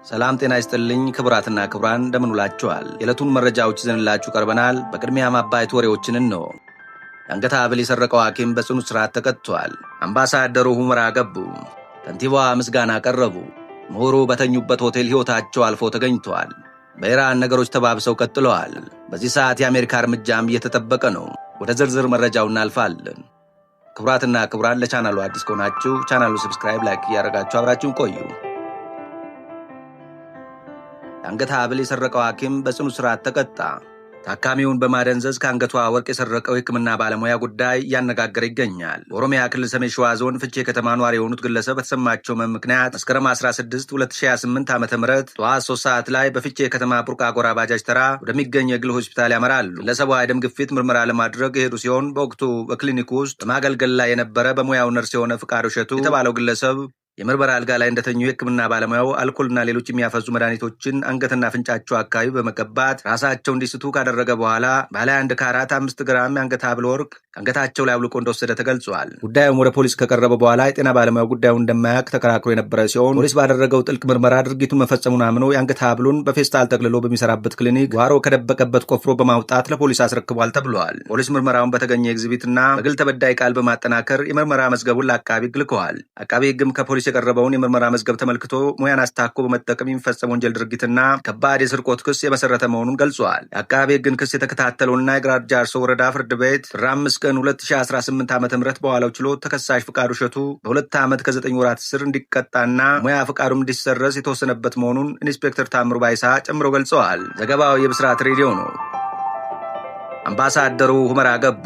ሰላም ጤና ይስጥልኝ ክቡራትና ክቡራን እንደምን ውላችኋል? የዕለቱን መረጃዎች ይዘንላችሁ ቀርበናል። በቅድሚያም አበይት ወሬዎችን ነው። የአንገት ሐብል የሰረቀው ሐኪም በጽኑ እስራት ተቀጥቷል። አምባሳደሩ ሁመራ ገቡ። ከንቲባዋ ምስጋና ቀረቡ። ምሁሩ በተኙበት ሆቴል ሕይወታቸው አልፎ ተገኝቷል። በኢራን ነገሮች ተባብሰው ቀጥለዋል። በዚህ ሰዓት የአሜሪካ እርምጃም እየተጠበቀ ነው። ወደ ዝርዝር መረጃው እናልፋለን። ክቡራትና ክቡራን ለቻናሉ አዲስ ከሆናችሁ ቻናሉ ሰብስክራይብ፣ ላይክ እያደረጋችሁ አብራችሁን ቆዩ። የአንገት ሐብል የሰረቀው ሐኪም በጽኑ እስራት ተቀጣ። ታካሚውን በማደንዘዝ ከአንገቷ ወርቅ የሰረቀው የሕክምና ባለሙያ ጉዳይ እያነጋገረ ይገኛል። በኦሮሚያ ክልል ሰሜን ሸዋ ዞን ፍቼ ከተማ ነዋሪ የሆኑት ግለሰብ በተሰማቸው ምክንያት መስከረም 16 2028 ዓ.ም ጠዋት 3 ሰዓት ላይ በፍቼ ከተማ ቡርቃ ጎራ ባጃጅ ተራ ወደሚገኝ የግል ሆስፒታል ያመራሉ። ግለሰቧ የደም ግፊት ምርመራ ለማድረግ የሄዱ ሲሆን በወቅቱ በክሊኒክ ውስጥ በማገልገል ላይ የነበረ በሙያው ነርስ የሆነ ፍቃድ እሸቱ የተባለው ግለሰብ የምርመራ አልጋ ላይ እንደተኙ የሕክምና ባለሙያው አልኮልና ሌሎች የሚያፈዙ መድኃኒቶችን አንገትና አፍንጫቸው አካባቢ በመቀባት ራሳቸው እንዲስቱ ካደረገ በኋላ ባለ 1 ካራት 5 ግራም የአንገት ሐብል ወርቅ ከአንገታቸው ላይ አውልቆ እንደወሰደ ተገልጿል። ጉዳዩም ወደ ፖሊስ ከቀረበ በኋላ የጤና ባለሙያው ጉዳዩን እንደማያውቅ ተከራክሮ የነበረ ሲሆን ፖሊስ ባደረገው ጥልቅ ምርመራ ድርጊቱን መፈጸሙን አምኖ የአንገት ሐብሉን በፌስታል ጠቅልሎ በሚሰራበት ክሊኒክ ጓሮ ከደበቀበት ቆፍሮ በማውጣት ለፖሊስ አስረክቧል ተብሏል። ፖሊስ ምርመራውን በተገኘ ኤግዚቢትና በግል ተበዳይ ቃል በማጠናከር የምርመራ መዝገቡን ለአቃቢ ሕግ ልከዋል። አቃቢ ሕግም ከፖሊስ የቀረበውን የምርመራ መዝገብ ተመልክቶ ሙያን አስታኮ በመጠቀም የሚፈጸም ወንጀል ድርጊትና ከባድ የስርቆት ክስ የመሰረተ መሆኑን ገልጿል። የአቃቢ ሕግን ክስ የተከታተለውና የግራር ጃርሶ ወረዳ ፍርድ ቤት ጥር 5 ቀን 2018 ዓ.ም በዋለው ችሎት ተከሳሽ ፍቃዱ እሸቱ በ2 ዓመት ከ9 ወራት እስር እንዲቀጣና ሙያ ፍቃዱም እንዲሰረዝ የተወሰነበት መሆኑን ኢንስፔክተር ታምሩ ባይሳ ጨምረው ገልጸዋል። ዘገባው የብስራት ሬዲዮ ነው። አምባሳደሩ ሁመራ ገቡ።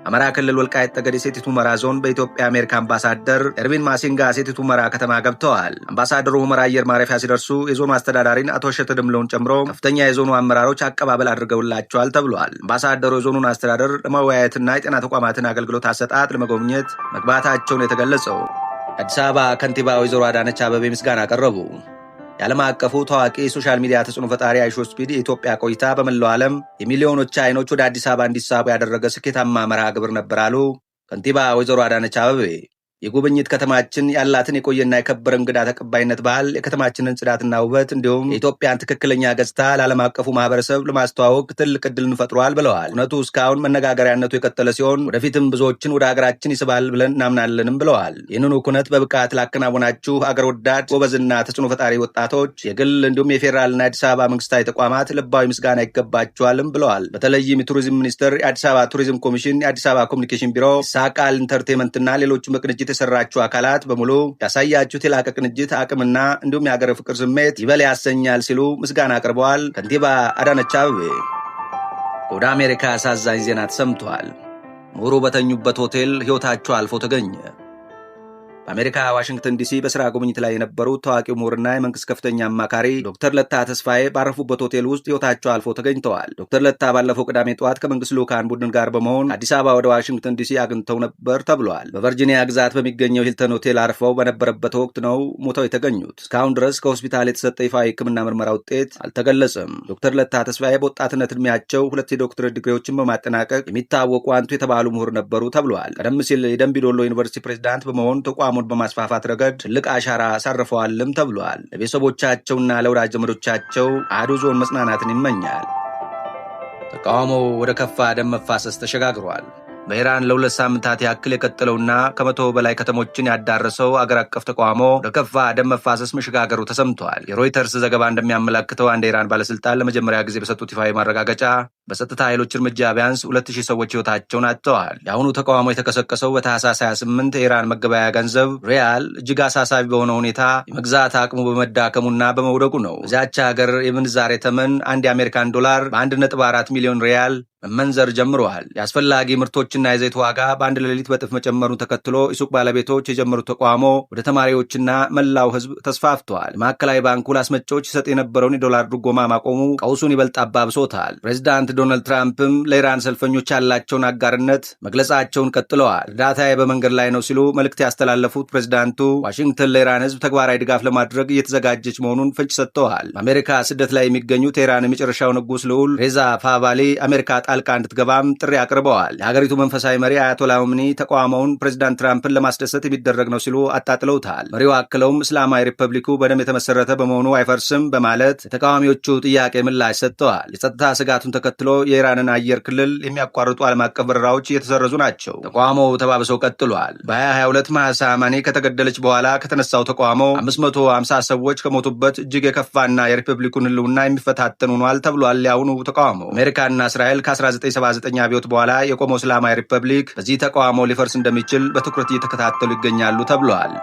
አማራ ክልል ወልቃይት ጠገዴ ሰቲት ሁመራ ዞን በኢትዮጵያ አሜሪካ አምባሳደር ኤርቪን ማሲንጋ ሰቲት ሁመራ ከተማ ገብተዋል። አምባሳደሩ ሁመራ አየር ማረፊያ ሲደርሱ የዞኑ አስተዳዳሪን አቶ እሸተ ድምለውን ጨምሮ ከፍተኛ የዞኑ አመራሮች አቀባበል አድርገውላቸዋል ተብሏል። አምባሳደሩ የዞኑን አስተዳደር ለመወያየትና የጤና ተቋማትን አገልግሎት አሰጣጥ ለመጎብኘት መግባታቸውን የተገለጸው አዲስ አበባ ከንቲባ ወይዘሮ አዳነች አቤቤ ምስጋና አቀረቡ። የዓለም አቀፉ ታዋቂ ሶሻል ሚዲያ ተጽዕኖ ፈጣሪ አይሾስፒድ የኢትዮጵያ ቆይታ በመላው ዓለም የሚሊዮኖች አይኖች ወደ አዲስ አበባ እንዲሳቡ ያደረገ ስኬታማ መርሃ ግብር ነበር አሉ ከንቲባ ወይዘሮ አዳነች አቤቤ። የጉብኝት ከተማችን ያላትን የቆየና የከበረ እንግዳ ተቀባይነት ባህል፣ የከተማችንን ጽዳትና ውበት እንዲሁም የኢትዮጵያን ትክክለኛ ገጽታ ለዓለም አቀፉ ማህበረሰብ ለማስተዋወቅ ትልቅ ዕድልን ፈጥሯል ብለዋል። እውነቱ እስካሁን መነጋገሪያነቱ የቀጠለ ሲሆን ወደፊትም ብዙዎችን ወደ ሀገራችን ይስባል ብለን እናምናለንም ብለዋል። ይህንኑ ኩነት በብቃት ላከናወናችሁ አገር ወዳድ ጎበዝና ተጽዕኖ ፈጣሪ ወጣቶች፣ የግል እንዲሁም የፌዴራልና የአዲስ አበባ መንግስታዊ ተቋማት ልባዊ ምስጋና ይገባቸዋልም ብለዋል። በተለይም የቱሪዝም ሚኒስቴር፣ የአዲስ አበባ ቱሪዝም ኮሚሽን፣ የአዲስ አበባ ኮሚኒኬሽን ቢሮ፣ ሳቃል ኢንተርቴንመንትና ሌሎች በቅንጅት የሰራችሁ አካላት በሙሉ ያሳያችሁት የላቀ ቅንጅት አቅምና እንዲሁም የሀገር ፍቅር ስሜት ይበል ያሰኛል ሲሉ ምስጋና አቅርበዋል። ከንቲባ አዳነች አቤቤ። ወደ አሜሪካ አሳዛኝ ዜና ተሰምቷል። ምሁሩ በተኙበት ሆቴል ሕይወታቸው አልፎ ተገኘ። በአሜሪካ ዋሽንግተን ዲሲ በስራ ጉብኝት ላይ የነበሩት ታዋቂው ምሁርና የመንግስት ከፍተኛ አማካሪ ዶክተር ለታ ተስፋዬ ባረፉበት ሆቴል ውስጥ ሕይወታቸው አልፎ ተገኝተዋል። ዶክተር ለታ ባለፈው ቅዳሜ ጠዋት ከመንግስት ልዑካን ቡድን ጋር በመሆን አዲስ አበባ ወደ ዋሽንግተን ዲሲ አግኝተው ነበር ተብሏል። በቨርጂኒያ ግዛት በሚገኘው ሂልተን ሆቴል አርፈው በነበረበት ወቅት ነው ሞተው የተገኙት። እስካሁን ድረስ ከሆስፒታል የተሰጠ ይፋ የሕክምና ምርመራ ውጤት አልተገለጸም። ዶክተር ለታ ተስፋዬ በወጣትነት ዕድሜያቸው 2 የዶክትሬት ዲግሪዎችን በማጠናቀቅ የሚታወቁ አንቱ የተባሉ ምሁር ነበሩ ተብሏል። ቀደም ሲል የደምቢ ዶሎ ዩኒቨርሲቲ ፕሬዝዳንት በመሆን ተቋሙን በማስፋፋት ረገድ ትልቅ አሻራ አሳርፈዋልም ተብሏል። ለቤተሰቦቻቸውና ለወዳጅ ዘመዶቻቸው አሐዱ ዞን መጽናናትን ይመኛል። ተቃውሞው ወደ ከፋ ደም መፋሰስ ተሸጋግሯል። በኢራን ለ2 ሳምንታት ያክል የቀጠለውና ከ100 በላይ ከተሞችን ያዳረሰው አገር አቀፍ ተቃውሞ ወደ ከፋ ደም መፋሰስ መሸጋገሩ ተሰምቷል። የሮይተርስ ዘገባ እንደሚያመላክተው አንድ የኢራን ባለስልጣን ለመጀመሪያ ጊዜ በሰጡት ይፋዊ ማረጋገጫ በጸጥታ ኃይሎች እርምጃ ቢያንስ 2000 ሰዎች ሕይወታቸውን አጥተዋል። የአሁኑ ተቃውሞ የተቀሰቀሰው በታህሳስ 28 የኢራን መገበያያ ገንዘብ ሪያል እጅግ አሳሳቢ በሆነ ሁኔታ የመግዛት አቅሙ በመዳከሙና በመውደቁ ነው። በዚያች ሀገር የምንዛሬ ተመን አንድ የአሜሪካን ዶላር በ1.4 ሚሊዮን ሪያል መመንዘር ጀምረዋል። የአስፈላጊ ምርቶችና የዘይት ዋጋ በአንድ ሌሊት በጥፍ መጨመሩን ተከትሎ የሱቅ ባለቤቶች የጀመሩት ተቃውሞ ወደ ተማሪዎችና መላው ሕዝብ ተስፋፍተዋል። የማዕከላዊ ባንኩ ለአስመጪዎች ይሰጥ የነበረውን የዶላር ድጎማ ማቆሙ ቀውሱን ይበልጥ አባብሶታል። ፕሬዚዳንት ዶናልድ ትራምፕም ለኢራን ሰልፈኞች ያላቸውን አጋርነት መግለጻቸውን ቀጥለዋል። እርዳታዬ በመንገድ ላይ ነው ሲሉ መልእክት ያስተላለፉት ፕሬዚዳንቱ ዋሽንግተን ለኢራን ሕዝብ ተግባራዊ ድጋፍ ለማድረግ እየተዘጋጀች መሆኑን ፍንጭ ሰጥተዋል። በአሜሪካ ስደት ላይ የሚገኙት የኢራን የመጨረሻው ንጉሥ ልዑል ሬዛ ፓህላቪ አሜሪካ ጣልቃ እንድትገባም ጥሪ አቅርበዋል። የሀገሪቱ መንፈሳዊ መሪ አያቶላ khomeini ተቋማውን ፕሬዚዳንት ትራምፕን ለማስደሰት የሚደረግ ነው ሲሉ አጣጥለውታል። መሪው አክለውም እስላማዊ ሪፐብሊኩ በደም የተመሰረተ በመሆኑ አይፈርስም በማለት የተቃዋሚዎቹ ጥያቄ ምላሽ ሰጥተዋል። የጸጥታ ስጋቱን ተከትሎ የኢራንን አየር ክልል የሚያቋርጡ ዓለም አቀፍ በረራዎች እየተሰረዙ ናቸው። ተቋማው ተባብሰው ቀጥሏል። በ2022 ማህሳ አማኒ ከተገደለች በኋላ ከተነሳው ተቋሞ 550 ሰዎች ከሞቱበት እጅግ የከፋና የሪፐብሊኩን ህልውና የሚፈታተን ሆኗል ተብሏል። ያሁኑ ተቋሞ አሜሪካና እስራኤል ከ1979 አብዮት በኋላ የቆመው እስላማዊ ሪፐብሊክ በዚህ ተቋሞ ሊፈርስ እንደሚችል በትኩረት እየተከታተሉ ይገኛሉ ተብሏል።